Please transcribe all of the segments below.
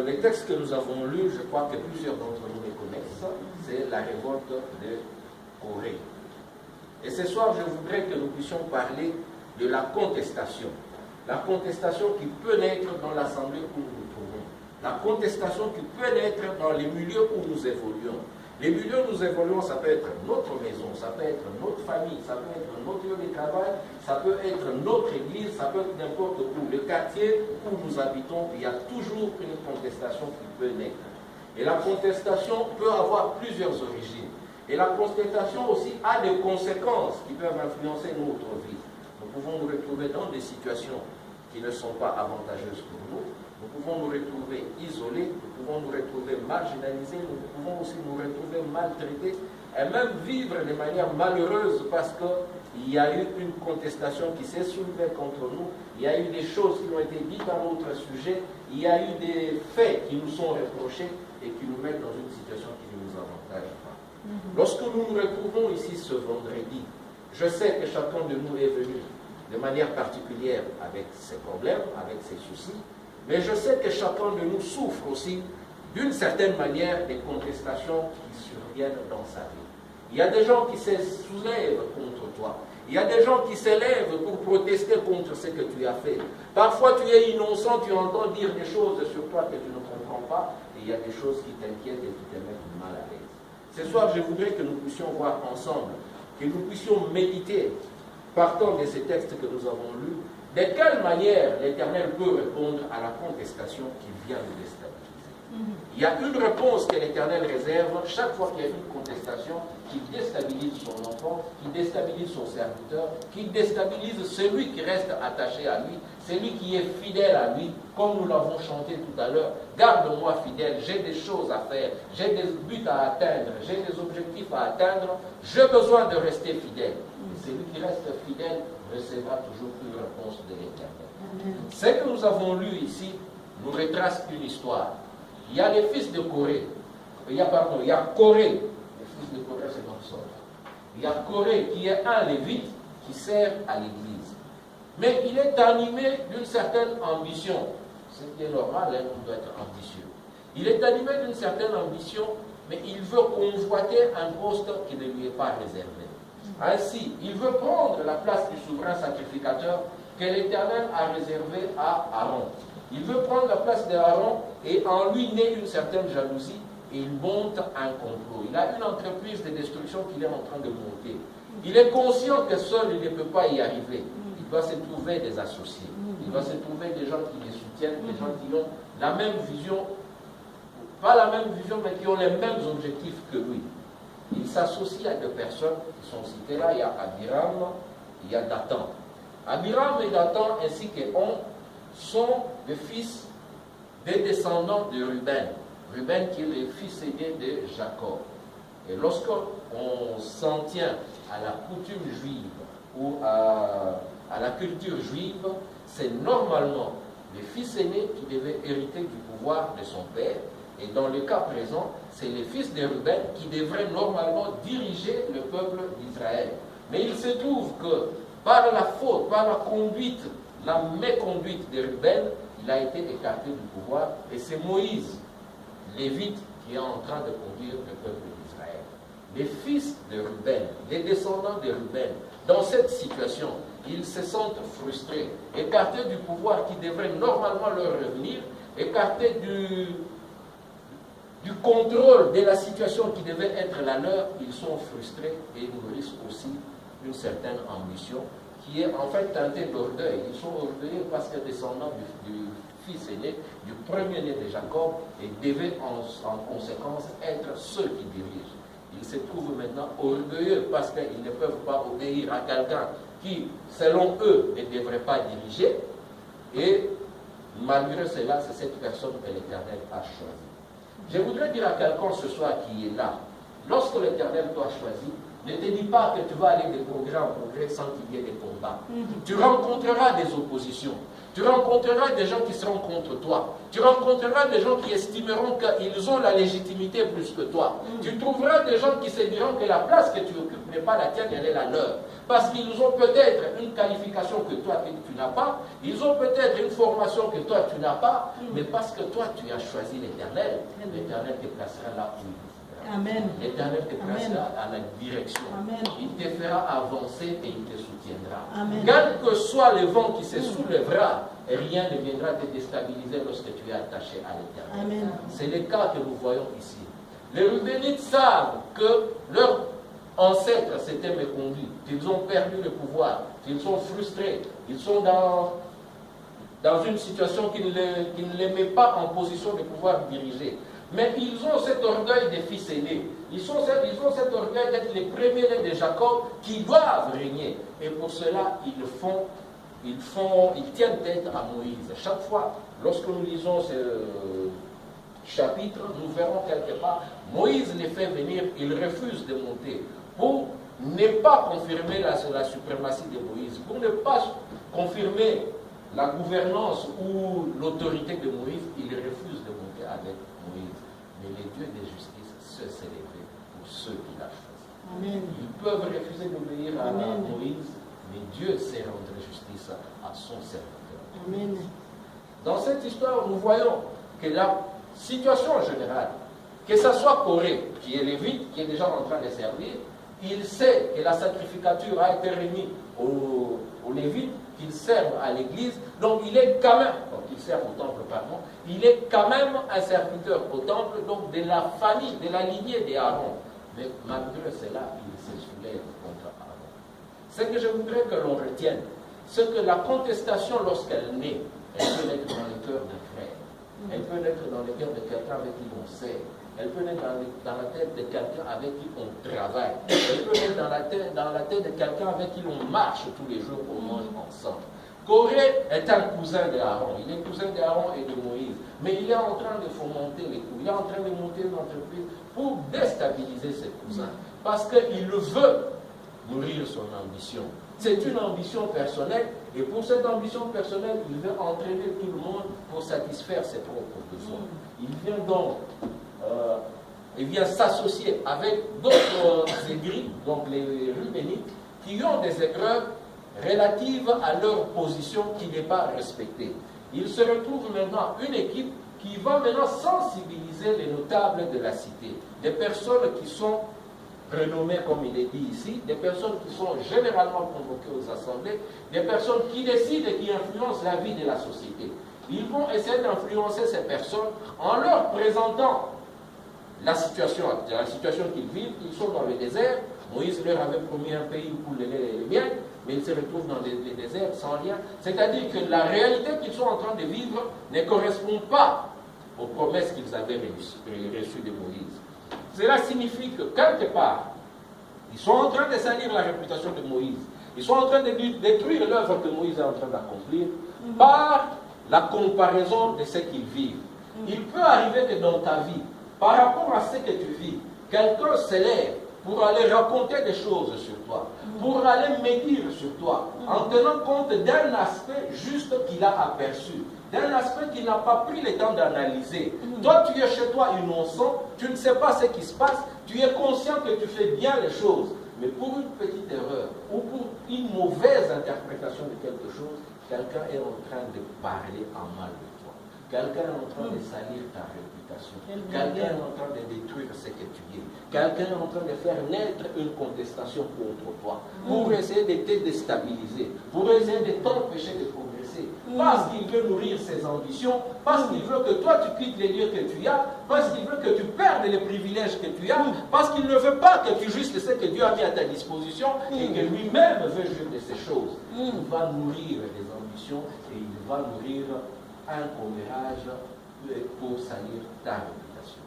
Les textes que nous avons lus, je crois que plusieurs d'entre nous les connaissent, c'est la révolte de Corée. Et ce soir, je voudrais que nous puissions parler de la contestation. La contestation qui peut naître dans l'assemblée où nous nous trouvons. La contestation qui peut naître dans les milieux où nous évoluons. Les milieux où nous évoluons, ça peut être notre maison, ça peut être notre famille, ça peut être notre lieu de travail, ça peut être notre église, ça peut être n'importe où. Le quartier où nous habitons, il y a toujours une contestation qui peut naître. Et la contestation peut avoir plusieurs origines. Et la contestation aussi a des conséquences qui peuvent influencer notre vie. Nous pouvons nous retrouver dans des situations qui ne sont pas avantageuses pour nous. Nous pouvons nous retrouver isolés, nous pouvons nous retrouver marginalisés, nous pouvons aussi nous retrouver maltraités et même vivre de manière malheureuse parce qu'il y a eu une contestation qui s'est soulevée contre nous, il y a eu des choses qui ont été dites à notre sujet, il y a eu des faits qui nous sont reprochés et qui nous mettent dans une situation qui ne nous avantage pas. Lorsque nous nous retrouvons ici ce vendredi, je sais que chacun de nous est venu de manière particulière avec ses problèmes, avec ses soucis, mais je sais que chacun de nous souffre aussi, d'une certaine manière, des contestations qui surviennent dans sa vie. Il y a des gens qui se soulèvent contre toi. Il y a des gens qui s'élèvent pour protester contre ce que tu as fait. Parfois, tu es innocent, tu entends dire des choses sur toi que tu ne comprends pas, et il y a des choses qui t'inquiètent et qui te mettent mal à l'aise. Ce soir, je voudrais que nous puissions voir ensemble, que nous puissions méditer, partant de ces textes que nous avons lus, de quelle manière l'Éternel peut répondre à la contestation qui vient de déstabiliser. Il y a une réponse que l'Éternel réserve chaque fois qu'il y a une contestation qui déstabilise son enfant, qui déstabilise son serviteur, qui déstabilise celui qui reste attaché à lui, celui qui est fidèle à lui, comme nous l'avons chanté tout à l'heure. Garde-moi fidèle, j'ai des choses à faire, j'ai des buts à atteindre, j'ai des objectifs à atteindre, j'ai besoin de rester fidèle. Et celui qui reste fidèle recevra toujours une réponse de l'Éternel. Ce que nous avons lu ici nous retrace une histoire. Il y a les fils de Corée. Il y a Corée. Les fils de Corée, c'est notre sort. Il y a Corée qui est un lévite qui sert à l'église. Mais il est animé d'une certaine ambition. Ce qui est normal, on doit être ambitieux. Il est animé d'une certaine ambition, mais il veut convoiter un poste qui ne lui est pas réservé. Ainsi, il veut prendre la place du souverain sacrificateur que l'Éternel a réservé à Aaron. Il veut prendre la place d'Aaron et en lui naît une certaine jalousie et il monte un complot. Il a une entreprise de destruction qu'il est en train de monter. Il est conscient que seul il ne peut pas y arriver. Il doit se trouver des associés. Il doit se trouver des gens qui les soutiennent, des gens qui ont la même vision, pas la même vision, mais qui ont les mêmes objectifs que lui. Il s'associe à deux personnes qui sont citées là. Il y a Abiram, il y a Dathan. Abiram et Dathan ainsi qu'On sont les fils des descendants de Ruben. Ruben qui est le fils aîné de Jacob. Et lorsqu'on s'en tient à la coutume juive ou à la culture juive, c'est normalement le fils aîné qui devait hériter du pouvoir de son père. Et dans le cas présent, c'est les fils de Ruben qui devraient normalement diriger le peuple d'Israël. Mais il se trouve que par la faute, par la conduite, la méconduite de Ruben, il a été écarté du pouvoir et c'est Moïse, lévite, qui est en train de conduire le peuple d'Israël. Les fils de Ruben, les descendants de Ruben, dans cette situation, ils se sentent frustrés, écartés du pouvoir qui devrait normalement leur revenir, écartés du contrôle de la situation qui devait être la leur. Ils sont frustrés et nourrissent aussi une certaine ambition qui est en fait teintée d'orgueil. Ils sont orgueilleux parce que descendants du fils aîné, du premier-né de Jacob, et devaient en conséquence être ceux qui dirigent. Ils se trouvent maintenant orgueilleux parce qu'ils ne peuvent pas obéir à quelqu'un qui, selon eux, ne devrait pas diriger. Et malgré cela, c'est cette personne que l'Éternel a choisie. Je voudrais dire à quelqu'un ce soir qui est là, lorsque l'Éternel t'a choisi, ne te dis pas que tu vas aller de progrès en progrès sans qu'il y ait des combats. Tu rencontreras des oppositions. Tu rencontreras des gens qui seront contre toi. Tu rencontreras des gens qui estimeront qu'ils ont la légitimité plus que toi. Tu trouveras des gens qui se diront que la place que tu occupes n'est pas la tienne, elle est la leur. Parce qu'ils ont peut-être une qualification que toi tu n'as pas, ils ont peut-être une formation que toi tu n'as pas, mais parce que toi tu as choisi l'Éternel, l'Éternel te placera là où il est. Amen. L'Éternel te placera à la direction. Amen. Il te fera avancer et il te soutiendra. Amen. Quel que soit le vent qui se soulèvera, rien ne viendra te déstabiliser lorsque tu es attaché à l'Éternel. C'est le cas que nous voyons ici. Les Rubénites savent que leur ancêtre s'était méconduit, qu'ils ont perdu le pouvoir, qu'ils sont frustrés, ils sont dans une situation qui ne les met pas en position de pouvoir diriger. Mais ils ont cet orgueil des fils aînés. Ils ont cet orgueil d'être les premiers-nés de Jacob qui doivent régner. Et pour cela, ils tiennent tête à Moïse. Chaque fois, lorsque nous lisons ce chapitre, nous verrons quelque part, Moïse les fait venir, ils refusent de monter. Pour ne pas confirmer la suprématie de Moïse, pour ne pas confirmer la gouvernance ou l'autorité de Moïse, ils refusent de monter avec Moïse. Mais les dieux de justice se s'élever pour ceux qui l'a choisi. Ils peuvent refuser d'obéir à Moïse, mais Dieu sait rendre justice à son serviteur. Amen. Dans cette histoire, nous voyons que la situation générale, que ce soit Corée, qui est lévite, qui est déjà en train de servir, il sait que la sacrificature a été remise aux lévites, qu'ils servent à l'église, donc il est quand même, donc il sert au temple, pardon, il est quand même un serviteur au temple, donc de la famille, de la lignée d'Aaron. Mais malgré cela, il se soulève contre Aaron. Ce que je voudrais que l'on retienne, c'est que la contestation, lorsqu'elle naît, elle peut naître dans le cœur d'un frère, elle peut naître dans le cœur de quelqu'un avec qui on sert, elle peut naître dans la tête de quelqu'un avec qui on travaille. Elle peut naître dans la tête de quelqu'un avec qui on marche tous les jours, on mange ensemble. Corée est un cousin d'Aaron. Il est cousin d'Aaron et de Moïse. Mais il est en train de fomenter les coups. Il est en train de monter une entreprise pour déstabiliser ses cousins. Parce qu'il veut nourrir son ambition. C'est une ambition personnelle. Et pour cette ambition personnelle, il veut entraîner tout le monde pour satisfaire ses propres besoins. Il vient donc s'associer avec d'autres aigris, donc les Rubénites, qui ont des épreuves relatives à leur position qui n'est pas respectée. Il se retrouve maintenant une équipe qui va maintenant sensibiliser les notables de la cité, des personnes qui sont renommées, comme il est dit ici, des personnes qui sont généralement convoquées aux assemblées, des personnes qui décident et qui influencent la vie de la société. Ils vont essayer d'influencer ces personnes en leur présentant la situation qu'ils vivent. Ils sont dans le désert. Moïse leur avait promis un pays où coule le lait et le miel, mais ils se retrouvent dans les déserts sans rien. C'est-à-dire que la réalité qu'ils sont en train de vivre ne correspond pas aux promesses qu'ils avaient reçues de Moïse. Cela signifie que quelque part, ils sont en train de salir la réputation de Moïse. Ils sont en train de détruire l'œuvre que Moïse est en train d'accomplir par la comparaison de ce qu'ils vivent. Il peut arriver que dans ta vie, par rapport à ce que tu vis, quelqu'un s'élève pour aller raconter des choses sur toi, pour aller médire sur toi, en tenant compte d'un aspect juste qu'il a aperçu, d'un aspect qu'il n'a pas pris le temps d'analyser. Toi, tu es chez toi innocent, tu ne sais pas ce qui se passe, tu es conscient que tu fais bien les choses, mais pour une petite erreur ou pour une mauvaise interprétation de quelque chose, quelqu'un est en train de parler en mal de toi. Quelqu'un est en train de salir ta réputation. Quelqu'un est en train de détruire ce que tu es. Quelqu'un est en train de faire naître une contestation contre toi pour essayer de te déstabiliser, pour essayer de t'empêcher de progresser. Parce qu'il veut nourrir ses ambitions, parce qu'il veut que toi tu quittes les lieux que tu as, parce qu'il veut que tu perdes les privilèges que tu as, parce qu'il ne veut pas que tu jouisses de ce que Dieu a mis à ta disposition et que lui-même veut jouir de ces choses. Il va nourrir les ambitions et il va nourrir un commérage pour salir ta réputation.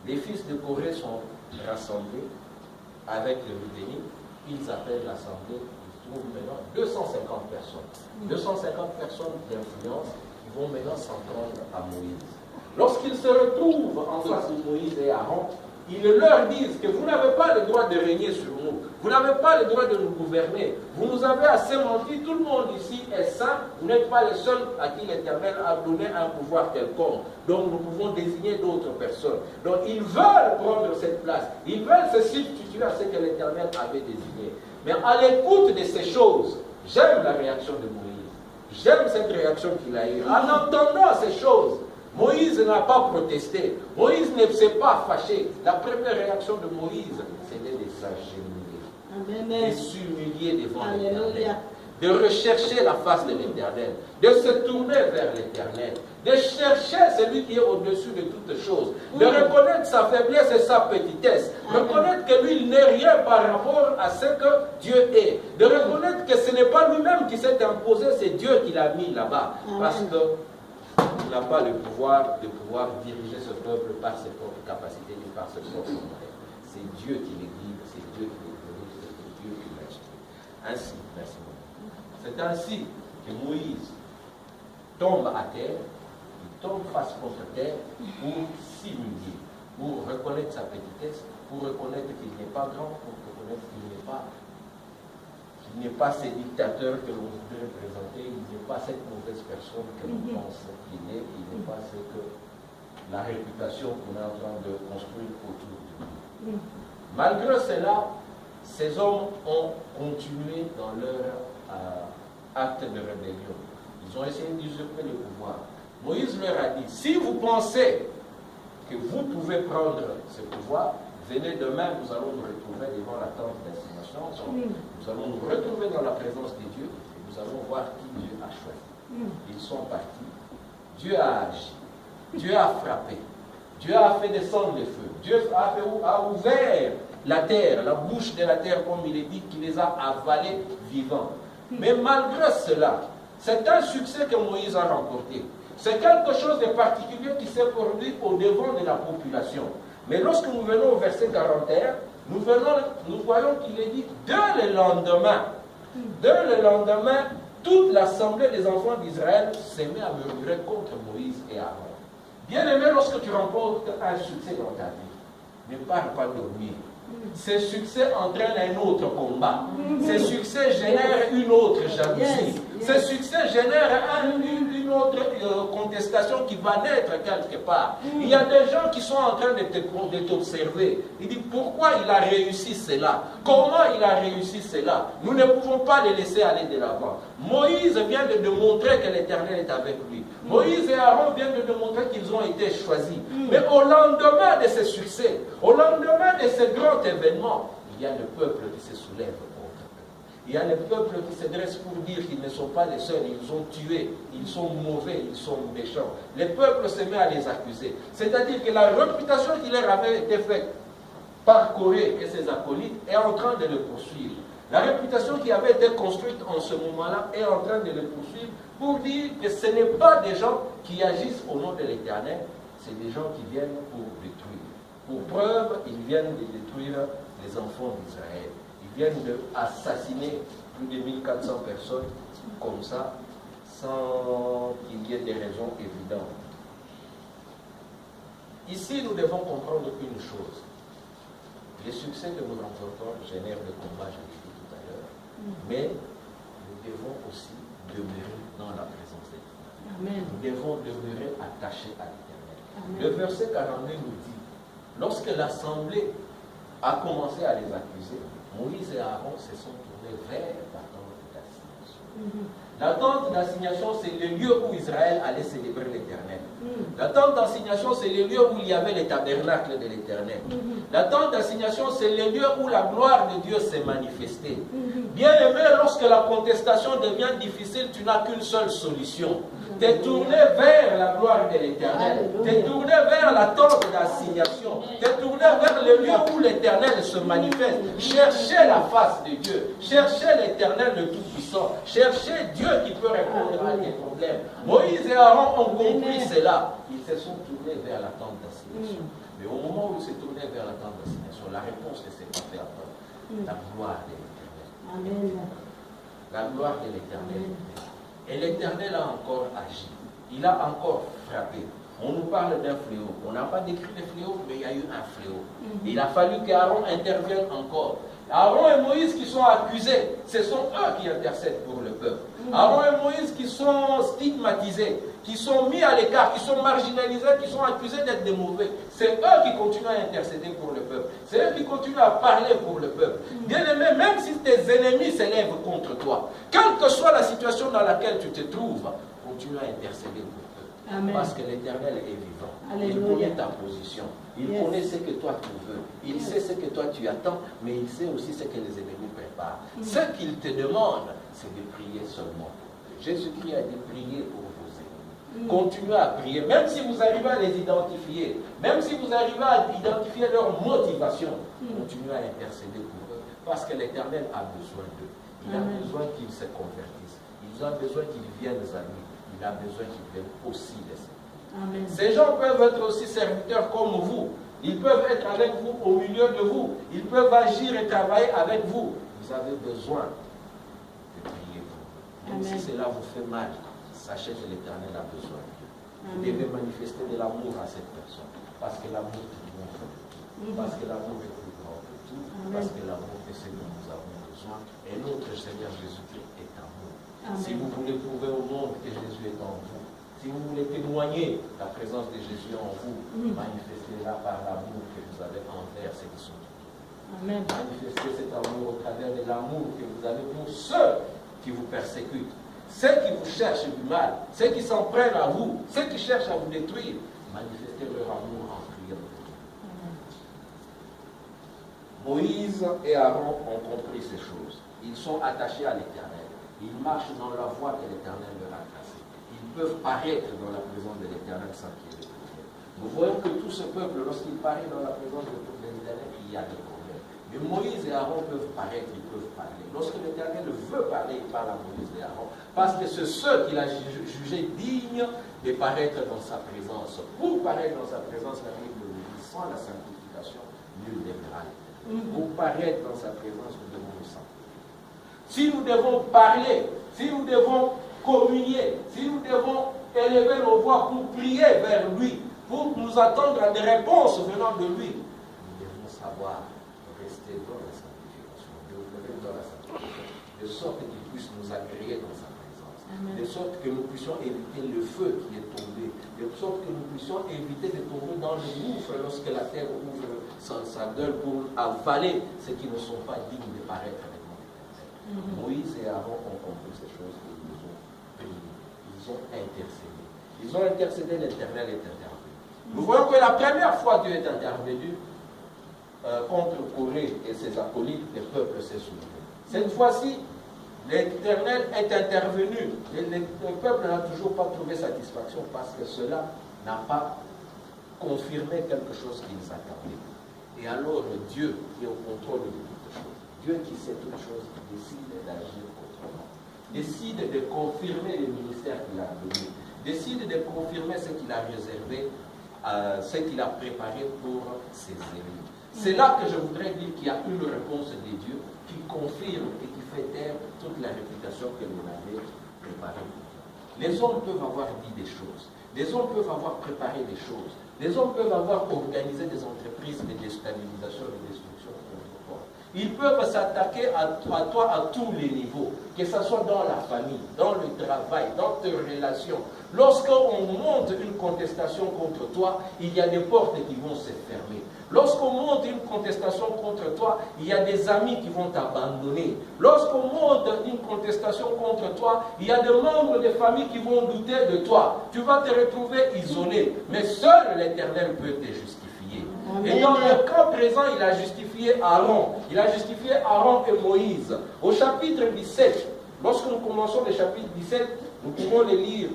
Les fils de Corée sont rassemblés avec les Rubénites. Ils appellent l'assemblée. Ils trouvent maintenant 250 personnes. 250 personnes d'influence qui vont maintenant s'en prendre à Moïse. Lorsqu'ils se retrouvent en face de Moïse et Aaron, ils leur disent que vous n'avez pas le droit de régner sur nous, vous n'avez pas le droit de nous gouverner, vous nous avez assez menti, tout le monde ici est saint, vous n'êtes pas les seuls à qui l'Éternel a donné un pouvoir quelconque, donc nous pouvons désigner d'autres personnes. Donc ils veulent prendre cette place, ils veulent se substituer à ce que l'Éternel avait désigné. Mais à l'écoute de ces choses, j'aime la réaction de Moïse, j'aime cette réaction qu'il a eue. En entendant ces choses, Moïse n'a pas protesté. Moïse ne s'est pas fâché. La première réaction de Moïse, c'était de s'agenouiller, de s'humilier devant l'Éternel, de rechercher la face de l'Éternel, de se tourner vers l'Éternel, de chercher celui qui est au-dessus de toutes choses, de reconnaître sa faiblesse et sa petitesse, reconnaître que lui, il n'est rien par rapport à ce que Dieu est, de reconnaître que ce n'est pas lui-même qui s'est imposé, c'est Dieu qui l'a mis là-bas, parce que il n'a pas le pouvoir de pouvoir diriger ce peuple par ses propres capacités et par ses propres moyens. C'est Dieu qui les guide, c'est Dieu qui les dirige, c'est Dieu qui l'instruit. Ainsi, merci beaucoup. C'est ainsi que Moïse tombe à terre, il tombe face contre terre pour s'humilier, pour reconnaître sa petitesse, pour reconnaître qu'il n'est pas grand, pour reconnaître qu'il n'est pas ce dictateur que l'on voudrait présenter, il n'est pas cette mauvaise personne que l'on pense qu'il est, il n'est pas ce que la réputation qu'on est en train de construire autour de lui. Malgré cela, ces hommes ont continué dans leur acte de rébellion. Ils ont essayé d'usurper le pouvoir. Moïse leur a dit, si vous pensez que vous pouvez prendre ce pouvoir, venez demain, nous allons nous retrouver devant la tente d'assignation. Nous allons nous retrouver dans la présence de Dieu et nous allons voir qui Dieu a choisi. Ils sont partis. Dieu a agi. Dieu a frappé. Dieu a fait descendre le feu. Dieu a ouvert la terre, la bouche de la terre, comme il est dit, qui les a avalés vivants. Mais malgré cela, c'est un succès que Moïse a remporté. C'est quelque chose de particulier qui s'est produit au devant de la population. Mais lorsque nous venons au verset 41, nous voyons qu'il est dit, dès le lendemain, toute l'assemblée des enfants d'Israël s'est mise à murmurer contre Moïse et Aaron. Bien aimé, lorsque tu remportes un succès dans ta vie, ne pars pas dormir. Ce succès entraîne un autre combat. Ce succès génère une autre jalousie. Ce succès génère une autre contestation qui va naître quelque part. Il y a des gens qui sont en train de t'observer. Ils disent pourquoi il a réussi cela? Comment il a réussi cela? Nous ne pouvons pas les laisser aller de l'avant. Moïse vient de démontrer que l'Éternel est avec lui. Moïse et Aaron viennent de démontrer qu'ils ont été choisis. Mais au lendemain de ce succès, au lendemain de ce grand événement, il y a le peuple qui se soulève contre eux. Il y a le peuple qui se dresse pour dire qu'ils ne sont pas les seuls, ils ont tué, ils sont mauvais, ils sont méchants. Le peuple se met à les accuser. C'est-à-dire que la réputation qui leur avait été faite par Corée et ses acolytes est en train de le poursuivre. La réputation qui avait été construite en ce moment-là est en train de le poursuivre pour dire que ce n'est pas des gens qui agissent au nom de l'Éternel, c'est des gens qui viennent pour détruire. Pour preuve, ils viennent de détruire les enfants d'Israël. Ils viennent d'assassiner plus de 1400 personnes comme ça, sans qu'il y ait des raisons évidentes. Ici, nous devons comprendre une chose. Les succès que nous remportons génèrent le combat, je l'ai dit tout à l'heure, mais nous devons aussi demeurer dans la présence de Dieu. Nous devons demeurer attachés à l'Éternel. Le verset 42 nous dit, lorsque l'assemblée a commencé à les accuser, Moïse et Aaron se sont tournés vers la tente d'assignation. La tente d'assignation, c'est le lieu où Israël allait célébrer l'Éternel. La tente d'assignation, c'est le lieu où il y avait le tabernacle de l'Éternel. La tente d'assignation, c'est le lieu où la gloire de Dieu s'est manifestée. Bien aimé, lorsque la contestation devient difficile, tu n'as qu'une seule solution. T'es tourné vers la gloire de l'Éternel. T'es tourné vers la tente d'assignation. T'es tourné vers le lieu où l'Éternel se manifeste. Cherchez la face de Dieu. Cherchez l'Éternel le Tout-Puissant. Cherchez Dieu qui peut répondre à tes problèmes. Moïse et Aaron ont compris cela. Ils se sont tournés vers la tente d'assignation. Mais au moment où ils se tournaient vers la tente d'assignation, la réponse ne s'est pas faite attendre. La gloire de l'Éternel. La gloire de l'Éternel. Et l'Éternel a encore agi. Il a encore frappé. On nous parle d'un fléau. On n'a pas décrit le fléau, mais il y a eu un fléau. Il a fallu qu'Aaron intervienne encore. Aaron et Moïse qui sont accusés, ce sont eux qui intercèdent pour le peuple. Aaron et Moïse qui sont stigmatisés, qui sont mis à l'écart, qui sont marginalisés, qui sont accusés d'être des mauvais. C'est eux qui continuent à intercéder pour le peuple. C'est eux qui continuent à parler pour le peuple. Bien-aimé, même si tes ennemis s'élèvent contre toi, quelle que soit la situation dans laquelle tu te trouves, continue à intercéder pour le peuple. Amen. Parce que l'Éternel est vivant. Alléluia. Il connaît ta position. Il connaît ce que toi tu veux. Il sait ce que toi tu attends, mais il sait aussi ce que les ennemis préparent. Ce qu'il te demande, c'est de prier seulement. Jésus-Christ a dit prier pour vos ennemis. Continuez à prier, même si vous arrivez à les identifier, même si vous arrivez à identifier leur motivation, continuez à intercéder pour eux, parce que l'Éternel a besoin d'eux. Il a besoin qu'ils se convertissent. Il a besoin qu'ils viennent à lui. Il a besoin qu'ils viennent aussi les servir. Amen. Ces gens peuvent être aussi serviteurs comme vous. Ils peuvent être avec vous, au milieu de vous. Ils peuvent agir et travailler avec vous. Vous avez besoin de prier pour eux. Même si cela vous fait mal, sachez que l'Éternel a besoin de vous. Vous devez manifester de l'amour à cette personne. Parce que l'amour est plus grand que tout. Parce que l'amour est plus grand que tout. Parce que l'amour est ce que nous avons besoin. Et notre Seigneur Jésus-Christ est amour. Amen. Si vous voulez prouver au monde que Jésus est en vous, si vous voulez témoigner la présence de Jésus en vous, manifestez-la par l'amour que vous avez envers ceux qui sont en vous. Amen. Manifestez cet amour au travers de l'amour que vous avez pour ceux qui vous persécutent, ceux qui vous cherchent du mal, ceux qui s'en prennent à vous, ceux qui cherchent à vous détruire. Manifestez leur amour en priant. Moïse et Aaron ont compris ces choses. Ils sont attachés à l'Éternel. Ils marchent dans la voie que l'Éternel leur a tracée. Ils peuvent paraître dans la présence de l'Éternel sans qu'il y ait de problème. Nous voyons que tout ce peuple, lorsqu'il paraît dans la présence de l'Éternel, il y a des problèmes. Mais Moïse et Aaron peuvent paraître, ils peuvent parler. Lorsque l'Éternel veut parler, il parle à Moïse et Aaron. Parce que c'est ceux qu'il a jugés dignes de paraître dans sa présence. Pour paraître dans sa présence, la Bible le dit, sans la sanctification, nul ne verra l'Éternel. Pour paraître dans sa présence, nous devons nous sanctifier. Si nous devons parler, si nous devons communier, si nous devons élever nos voix pour prier vers lui, pour nous attendre à des réponses venant de lui, nous devons savoir rester dans la sanctification, demeurer dans la sanctification, de sorte qu'il puisse nous agréer dans sa présence, Amen. De sorte que nous puissions éviter le feu qui est tombé, de sorte que nous puissions éviter de tomber dans le gouffre lorsque la terre ouvre sa gueule pour avaler ceux qui ne sont pas dignes de paraître avec nous. Moïse et Aaron ont compris ces choses et ils ont prié, ils ont intercédé. Ils ont intercédé, l'Éternel est intervenu. Nous voyons que la première fois Dieu est intervenu contre Corée et ses acolytes, le peuple s'est soulevé. Cette fois-ci, l'Éternel est intervenu. Le peuple n'a toujours pas trouvé satisfaction parce que cela n'a pas confirmé quelque chose qu'ils attendaient. Et alors Dieu qui est au contrôle de toutes choses, Dieu qui sait toutes choses, décide d'agir autrement, décide de confirmer le ministère qu'il a donné, décide de confirmer ce qu'il a réservé, ce qu'il a préparé pour ses ennemis. C'est là que je voudrais dire qu'il y a une réponse de Dieu qui confirme et qui fait taire toute la réputation que l'on avait préparée. Les hommes peuvent avoir dit des choses, les hommes peuvent avoir préparé des choses, les hommes peuvent avoir organisé des entreprises de déstabilisation et de destruction contre toi. Ils peuvent s'attaquer à toi à tous les niveaux, que ce soit dans la famille, dans le travail, dans tes relations. Lorsqu'on monte une contestation contre toi, il y a des portes qui vont se fermer. Lorsqu'on monte une contestation contre toi, il y a des amis qui vont t'abandonner. Lorsqu'on monte une contestation contre toi, il y a des membres de famille qui vont douter de toi. Tu vas te retrouver isolé. Mais seul l'Éternel peut te justifier. Et dans le cas présent, il a justifié Aaron. Il a justifié Aaron et Moïse. Au chapitre 17, lorsque nous commençons le chapitre 17, nous pouvons le lire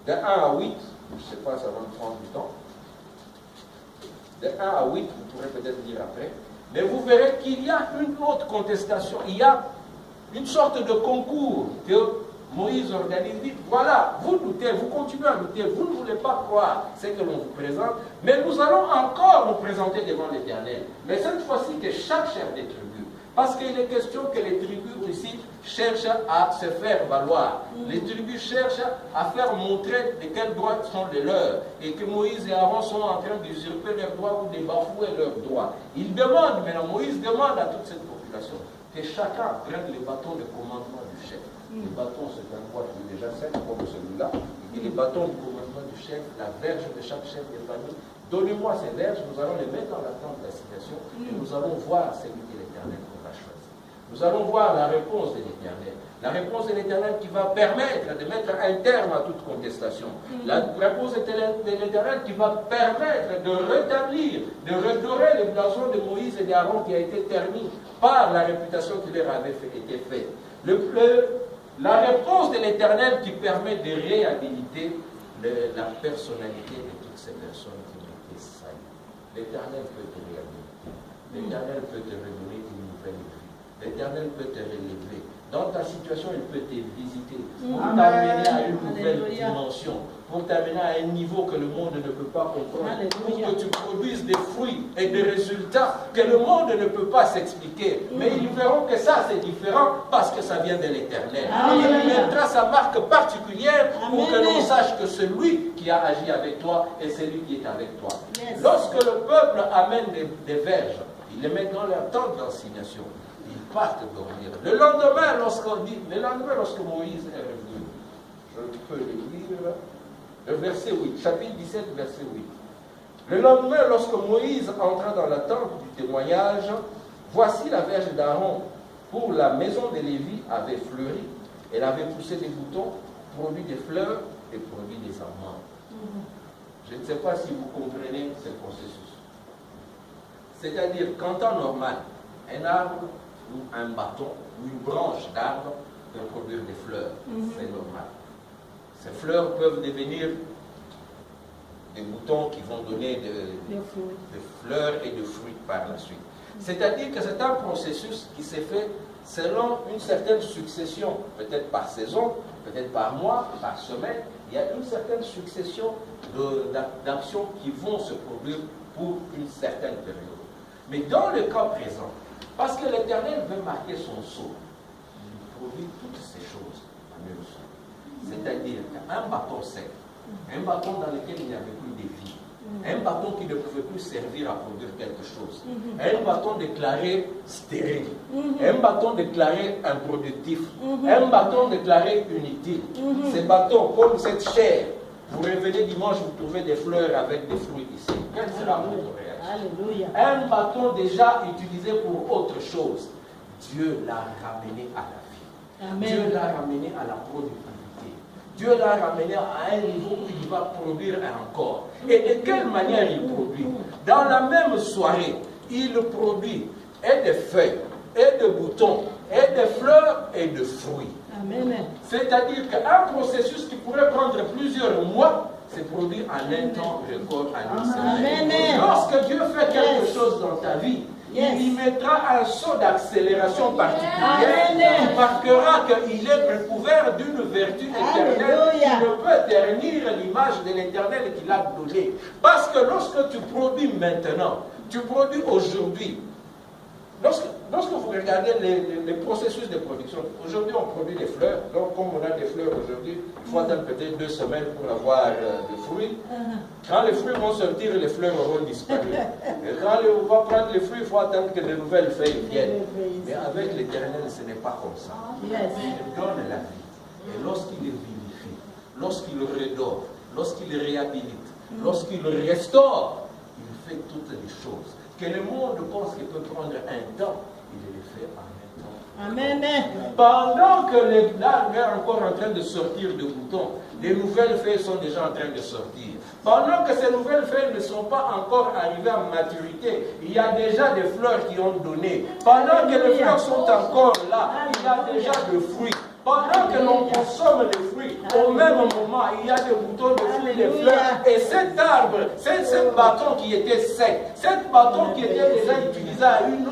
de 1 à 8. Je ne sais pas, ça va me prendre du temps. De 1 à 8, vous pourrez peut-être lire après. Mais vous verrez qu'il y a une autre contestation. Il y a une sorte de concours que Moïse organise. Dit, voilà, vous doutez, vous continuez à douter, vous ne voulez pas croire ce que l'on vous présente, mais nous allons encore nous présenter devant l'Éternel. Mais cette fois-ci, que chaque chef des tribus, Parce qu'il est question que les tribus aussi cherchent à se faire valoir. Les tribus cherchent à faire montrer de quels droits sont les leurs. Et que Moïse et Aaron sont en train d'usurper leurs droits ou de bafouer leurs droits. Ils demandent, maintenant Moïse demande à toute cette population que chacun prenne les bâtons de commandement du chef. Les bâtons, c'est un bois qui est déjà sec comme celui-là. Et les bâtons du commandement du chef, la verge de chaque chef de famille. Donnez-moi ces verges, nous allons les mettre dans la tente d'assignation et nous allons voir celui qui est l'Éternel qu'on va choisir. Nous allons voir la réponse de l'Éternel. La réponse de l'Éternel qui va permettre de mettre un terme à toute contestation. La réponse de l'Éternel qui va permettre de rétablir, de redorer le blason de Moïse et d'Aaron qui a été terni par la réputation qui leur avait été faite. La réponse de l'Éternel qui permet de réhabiliter la personnalité de toutes ces personnes qui ont été salues. L'Éternel peut te réhabiliter. L'Éternel peut te redonner une nouvelle vie. L'Éternel peut te relever. Dans ta situation, il peut te visiter pour t'amener à une nouvelle dimension, pour t'amener à un niveau que le monde ne peut pas comprendre, pour que tu produises des fruits et des résultats que le monde ne peut pas s'expliquer. Mais ils verront que ça, c'est différent parce que ça vient de l'Éternel. Il mettra sa marque particulière pour que l'on sache que celui qui a agi avec toi est celui qui est avec toi. Lorsque le peuple amène des verges, ils les mettent dans leur tente d'assignation. Ils partent dormir. Le lendemain, lorsque Moïse est revenu, je peux le lire, le verset 8, chapitre 17, verset 8. Le lendemain, lorsque Moïse entra dans la tente du témoignage, voici la verge d'Aaron pour la maison de Lévi avait fleuri. Elle avait poussé des boutons, produit des fleurs et produit des amandes. Je ne sais pas si vous comprenez ce processus. C'est-à-dire qu'en temps normal, un arbre ou un bâton ou une branche d'arbre peut produire des fleurs. C'est normal. Ces fleurs peuvent devenir des boutons qui vont donner des fleurs et de fruits par la suite. C'est-à-dire que c'est un processus qui s'est fait selon une certaine succession, peut-être par saison, peut-être par mois, par semaine. Il y a une certaine succession d'actions qui vont se produire pour une certaine période. Mais dans le cas présent, parce que l'Éternel veut marquer son sceau, il produit toutes ces choses en même temps. C'est-à-dire qu'un bâton sec, un bâton dans lequel il n'y avait plus de vie, un bâton qui ne pouvait plus servir à produire quelque chose, un bâton déclaré stérile, un bâton déclaré improductif, un bâton déclaré inutile. Ces bâtons, comme cette chair, vous revenez dimanche, vous trouvez des fleurs avec des fruits ici. Quelle sera votre réaction? Alléluia. Un bâton déjà utilisé pour autre chose. Dieu l'a ramené à la vie. Amen. Dieu l'a ramené à la productivité. Dieu l'a ramené à un niveau où il va produire encore. Et de quelle manière il produit? Dans la même soirée, il produit et des feuilles, et des boutons, et des fleurs, et des fruits. C'est-à-dire qu'un processus qui pourrait prendre plusieurs mois se produit en un temps record, en une semaine. Lorsque Dieu fait quelque chose dans ta vie, il y mettra un saut d'accélération particulière qui marquera qu'il est recouvert d'une vertu éternelle qui ne peut ternir l'image de l'Éternel qu'il a donnée. Parce que lorsque tu produis maintenant, tu produis aujourd'hui. Lorsque vous regardez les processus de production, aujourd'hui on produit des fleurs, donc comme on a des fleurs aujourd'hui, il faut attendre peut-être 2 semaines pour avoir des fruits. Quand les fruits vont sortir, les fleurs auront disparu. Et quand on va prendre les fruits, il faut attendre que de nouvelles feuilles viennent. Mais avec l'Éternel, ce n'est pas comme ça. Il donne la vie. Et lorsqu'il vivifie, lorsqu'il redore, lorsqu'il réhabilite, lorsqu'il restaure, il fait toutes les choses que le monde pense qu'il peut prendre un temps, il le fait en un temps. Amen. Pendant que l'arbre est encore en train de sortir de boutons, les nouvelles feuilles sont déjà en train de sortir. Pendant que ces nouvelles feuilles ne sont pas encore arrivées à maturité, il y a déjà des fleurs qui ont donné. Pendant que les fleurs sont encore là, il y a déjà des fruits. Pendant que l'on consomme les fruits, au même moment, il y a des boutons de fruits, des fleurs. Et cet arbre, ce bâton qui était sec, cet bâton qui était déjà utilisé à une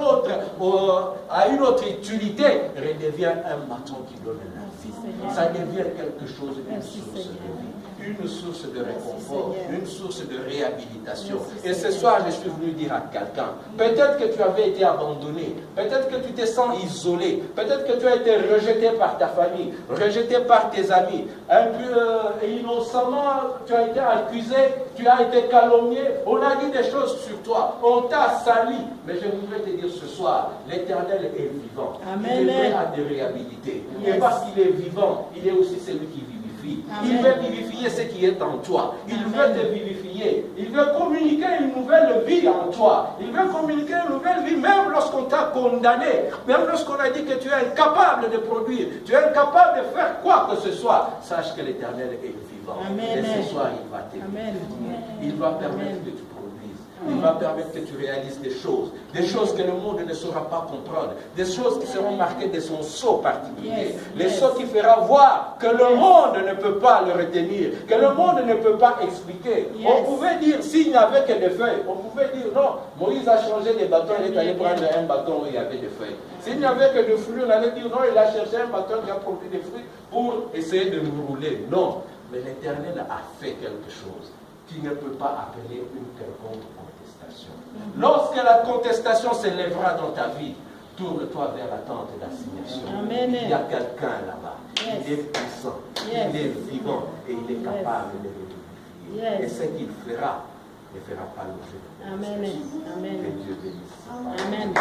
autre utilité, redevient un bâton qui donne la vie. Ça devient quelque chose, une source de vie. une source de réconfort, une source de réhabilitation. Et ce soir, je suis venu dire à quelqu'un, peut-être que tu avais été abandonné, peut-être que tu te sens isolé, peut-être que tu as été rejeté par ta famille, rejeté par tes amis, un peu innocemment, tu as été accusé, tu as été calomnié, on a dit des choses sur toi, on t'a sali. Mais je voudrais te dire ce soir, l'Éternel est vivant. Amen. Il est prêt à te réhabiliter. Et parce qu'il est vivant, il est aussi celui qui vivifie. Amen. Il veut vivifier ce qui est en toi. Il veut te vivifier. Il veut communiquer une nouvelle vie en toi. Il veut communiquer une nouvelle vie même lorsqu'on t'a condamné. Même lorsqu'on a dit que tu es incapable de produire. Tu es incapable de faire quoi que ce soit. Sache que l'Éternel est vivant. Amen. Et ce soir, il va t'aider. Il va permettre que tu produises. Il va permettre que tu réalises des choses que le monde ne saura pas comprendre, des choses qui seront marquées de son sceau particulier, les sceaux qui feront voir que le monde ne peut pas le retenir, que le monde ne peut pas expliquer. On pouvait dire, s'il n'y avait que des feuilles, on pouvait dire, non, Moïse a changé des bâtons, il est allé prendre un bâton où il y avait des feuilles. S'il n'y avait que des fruits, on allait dire, non, il a cherché un bâton qui a produit des fruits pour essayer de nous rouler. Non, mais l'Éternel a fait quelque chose qui ne peut pas appeler une quelconque contestation. Lorsque la contestation s'élèvera dans ta vie, tourne-toi vers la tente d'assignation. Il y a quelqu'un là-bas. Il est puissant, il est vivant et il est capable de le vérifier. Et ce qu'il fera ne fera pas l'objet de contestation. Amen. Que Dieu bénisse. Amen.